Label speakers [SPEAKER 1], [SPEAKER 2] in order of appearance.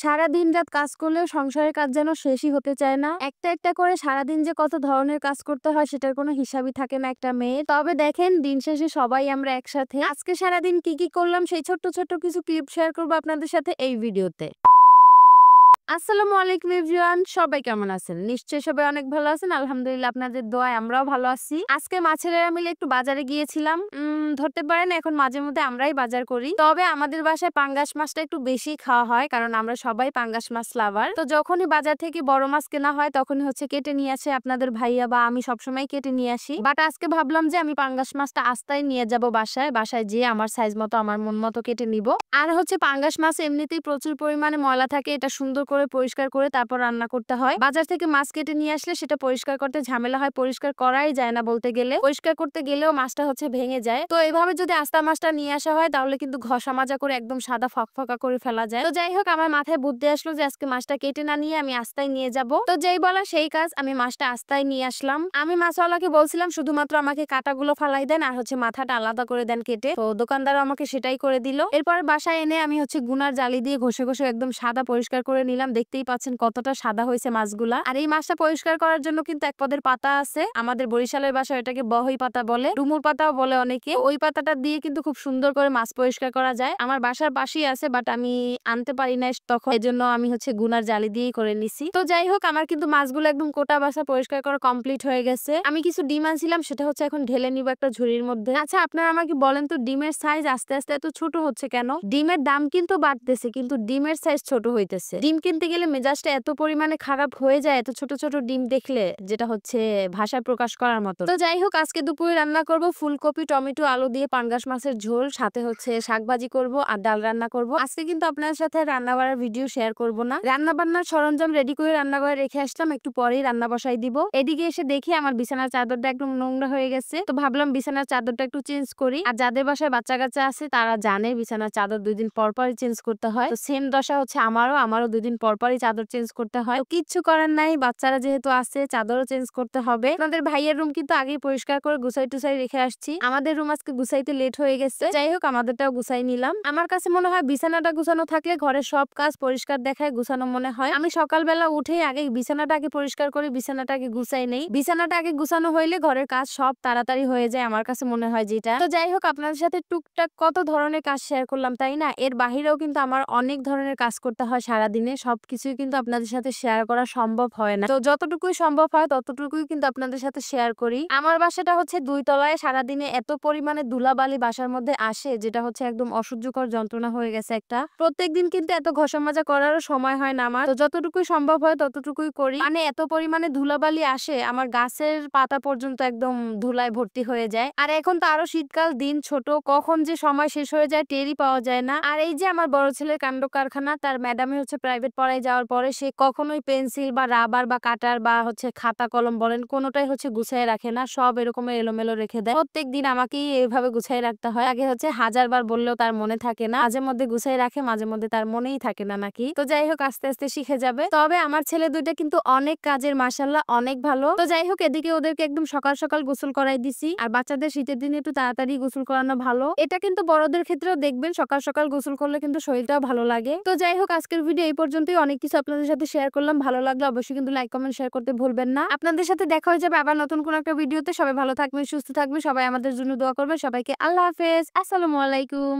[SPEAKER 1] সারাদিন রাত কাজ করলেও সংসারের কাজ যেন শেষই হতে চায় না। একটা একটা করে সারাদিন যে কত ধরনের কাজ করতে হয় সেটার কোনো হিসাবই থাকে না একটা মেয়ের। তবে দেখেন দিন শেষে সবাই আমরা একসাথে। আজকে সারাদিন কি কি করলাম সেই ছোট্ট ছোট্ট কিছু ক্লিপ শেয়ার করবো আপনাদের সাথে এই ভিডিওতে। আসসালামু আলাইকুম এভরিওয়ান, সবাই কেমন আছেন? নিশ্চয়ই সবাই অনেক ভালো আছেন। আলহামদুলিল্লাহ আপনাদের দোয়ায় আমরাও ভালো আছি। আজকে মা ছেলেরা মিলে একটু বাজারে গিয়েছিলাম। ধরতে পারেন এখন মাঝে মধ্যে আমরাই বাজার করি। তবে আমাদের বাসায় পাঙ্গাস মাছটা একটু বেশি খাওয়া হয়, কারণ আমরা সবাই পাঙ্গাস মাছ লাভার। তো যখনই বাজার থেকে বড় মাছ কেনা হয় তখনই হচ্ছে কেটে নিয়ে আসে আপনাদের ভাইয়া বা আমি সবসময় কেটে নিয়ে আসি। বাট আজকে ভাবলাম যে আমি পাঙ্গাস মাছটা আস্তায় নিয়ে যাব বাসায় যেয়ে আমার সাইজ মতো আমার মন মতো কেটে নিব। আর হচ্ছে পাঙ্গাস মাছ এমনিতেই প্রচুর পরিমাণে ময়লা থাকে, এটা সুন্দর করে পরিষ্কার করে তারপর রান্না করতে হয়। বাজার থেকে মাছ কেটে নিয়ে আসলে সেটা পরিষ্কার করতে ঝামেলা হয়, পরিষ্কার করাই যায় না বলতে গেলে। পরিষ্কার করতে গেলেও মাছটা হচ্ছে ভেঙে যায়। তো এভাবে যদি আস্তা মাছটা নিয়ে আসা হয় তাহলে কিন্তু ঘষা মাজা করে একদম সাদা ফকফকা করে ফেলা যায়। তো যাই হোক, আমার মাথায় বুদ্ধি আসলো যে আজকে মাছটা কেটে না নিয়ে আমি আস্তায় নিয়ে যাব। তো যেই বলা সেই কাজ, আমি মাছটা আস্তায় নিয়ে আসলাম। আমি মাছওয়ালাকে বলছিলাম শুধুমাত্র আমাকে কাটাগুলো ফালাই দেন আর হচ্ছে মাথাটা আলাদা করে দেন কেটে। তো দোকানদার আমাকে সেটাই করে দিল। এরপর বাসায় এনে আমি হচ্ছে গুনার জালি দিয়ে ঘষে ঘষে একদম সাদা পরিষ্কার করে নিলাম। দেখতেই পাচ্ছেন কতটা সাদা হয়েছে মাছগুলা। আর এই মাছটা পরিষ্কার করার জন্য কিন্তু এক পদের পাতা আছে, আমাদের বরিশালের ভাষায় এটাকে বহই পাতা বলে, ডুমুর পাতাও বলে অনেকে। ওই পাতাটা দিয়ে কিন্তু খুব সুন্দর করে মাছ পরিষ্কার করা যায়। আমার বাসার পাশেই আছে, বাট আমি আনতে পারি না তখন, এজন্য আমি হচ্ছে গুনার জালি দিয়েই করে নিছি। তো যাই হোক, আমার কিন্তু মাছগুলো একদম কোটা বাসা পরিষ্কার করা কমপ্লিট হয়ে গেছে। আমি কিছু ডিম আনছিলাম, সেটা হচ্ছে এখন ঢেলে নিব একটা ঝুড়ির মধ্যে। আচ্ছা, আপনারা আমাকে বলেন তো ডিমের সাইজ আস্তে আস্তে এত ছোট হচ্ছে কেন? ডিমের দাম কিন্তু বাড়তেছে কিন্তু ডিমের সাইজ ছোট হইতেছে। ডিম কিনতে গেলে মেজাজটা এত পরিমাণে খারাপ হয়ে যায় এত ছোট ছোট ডিম দেখলে, যেটা হচ্ছে ভাষায় প্রকাশ করার মতো। তো যাই হোক, আজকে দুপুরে রান্না করব ফুলকপি টমেটো আলু দিয়ে পাঙ্গাস মাছের ঝোল, সাথে হচ্ছে শাকভাজি করব আর ডাল রান্না করব। আজকে কিন্তু আপনাদের সাথে রান্না বাড়ার ভিডিও শেয়ার করব না। রান্না বান্নার সরঞ্জাম রেডি করে রান্নাঘরে রেখে আসলাম, একটু পরেই রান্না বসাই দিব। এদিকে এসে দেখি আমার বিছানার চাদরটা একদম নোংরা হয়ে গেছে। তো ভাবলাম বিছানার চাদরটা একটু চেঞ্জ করি। আর যাদের বাসায় বাচ্চা কাচ্চা আছে তারা জানে বিছানার চাদর 2 দিন পর পরই চেঞ্জ করতে হয়। তো সেম দশা হচ্ছে আমারও 2 দিন পর পরই চাদর চেঞ্জ করতে হয়। তো কিচ্ছু করার নাই, বাচ্চারা যেহেতু আছে চাদরও চেঞ্জ করতে হবে। আপনাদের ভাইয়ের রুম কিন্তু আগেই পরিষ্কার করে গুছাই টুসাই রেখে আসছি। আমাদের রুম আজকে গুছাইতে লেট হয়ে গেছে। যাই হোক, আমাদেরটাও গুছাই নিলাম। আমার কাছে মনে হয় বিছানাটা গুছানো থাকলে ঘরের সব কাজ পরিষ্কার দেখায়, গুছানো মনে হয়। আমি সকালবেলা উঠেই আগে বিছানাটা আগে পরিষ্কার করে বিছানাটা আগে গুছাই নেই। বিছানাটা আগে গুছানো হইলে ঘরের কাজ সব তাড়াতাড়ি হয়ে যায়, আমার কাছে মনে হয় যেটা। তো যাই হোক, আপনাদের সাথে টুকটাক কত ধরনের কাজ শেয়ার করলাম তাই না? এর বাহিরেও কিন্তু আমার অনেক ধরনের কাজ করতে হয় সারাদিনে। সবকিছুই কিন্তু আপনাদের সাথে শেয়ার করা সম্ভব হয় না। তো যতটুকুই সম্ভব হয় ততটুকুই কিন্তু আপনাদের সাথে শেয়ার করি। আমার বাসাটা হচ্ছে 2 তলায়। সারাদিনে এত পরিমাণে ধুলাবালি বাসার মধ্যে আসে, যেটা হচ্ছে একদম অসহ্যকর যন্ত্রণা হয়ে গেছে একটা। প্রত্যেকদিন কিন্তু এত ঘষা মাজা করারও সময় হয় না আমার। তো যতটুকুই সম্ভব হয় ততটুকুই করি। মানে এত পরিমাণে ধুলাবালি আসে, আমার গাছের পাতা পর্যন্ত একদম ধুলায় ভর্তি হয়ে যায়। আর এখন তো আরো শীতকাল, দিন ছোট, কখন যে সময় শেষ হয়ে যায় টেরই পাওয়া যায় না। আর এই যে আমার বড় ছেলের কাণ্ড কারখানা, তার ম্যাডামে হচ্ছে প্রাইভেট পড়ায় যাওয়ার পরে সে কখনোই পেন্সিল বা রাবার বা কাটার বা হচ্ছে খাতা কলম বলেন কোনোটাই হচ্ছে গুছাই রাখে না, সব এরকম এলোমেলো রেখে দেয়। প্রত্যেক দিন আমাকেই এইভাবে গুছাই রাখতে হয়। আগে হচ্ছে 1000 বার বললেও তার মনে থাকে না, মাঝে মধ্যে গুছাই রাখে, মাঝে মধ্যে তার মনেই থাকে না নাকি। তো যাই হোক, আস্তে আস্তে শিখে যাবে। তবে আমার ছেলে দুইটা কিন্তু অনেক কাজের, মাশাআল্লাহ অনেক ভালো। তো যাই হোক, এদিকে ওদেরকে একদম সকাল সকাল গোসল করাই দিছি। আর বাচ্চাদের শীতের দিনে একটু তাড়াতাড়ি গোসল করানো ভালো। এটা কিন্তু বড়দের ক্ষেত্রেও দেখবেন সকাল সকাল গোসল করলে কিন্তু শরীরটাও ভালো লাগে। তো যাই হোক, আজকের ভিডিও এই পর্যন্তই। অনেক কিছু আপনাদের সাথে শেয়ার করলাম। ভালো লাগলে অবশ্যই কিন্তু লাইক কমেন্ট শেয়ার করতে ভুলবেন না। আপনাদের সাথে দেখা হয়ে যাবে আবার নতুন কোন একটা ভিডিওতে। সবাই ভালো থাকবেন, সুস্থ থাকবেন, সবাই আমাদের জন্য দোয়া করবেন। সবাইকে আল্লাহ হাফেজ, আসসালামু আলাইকুম।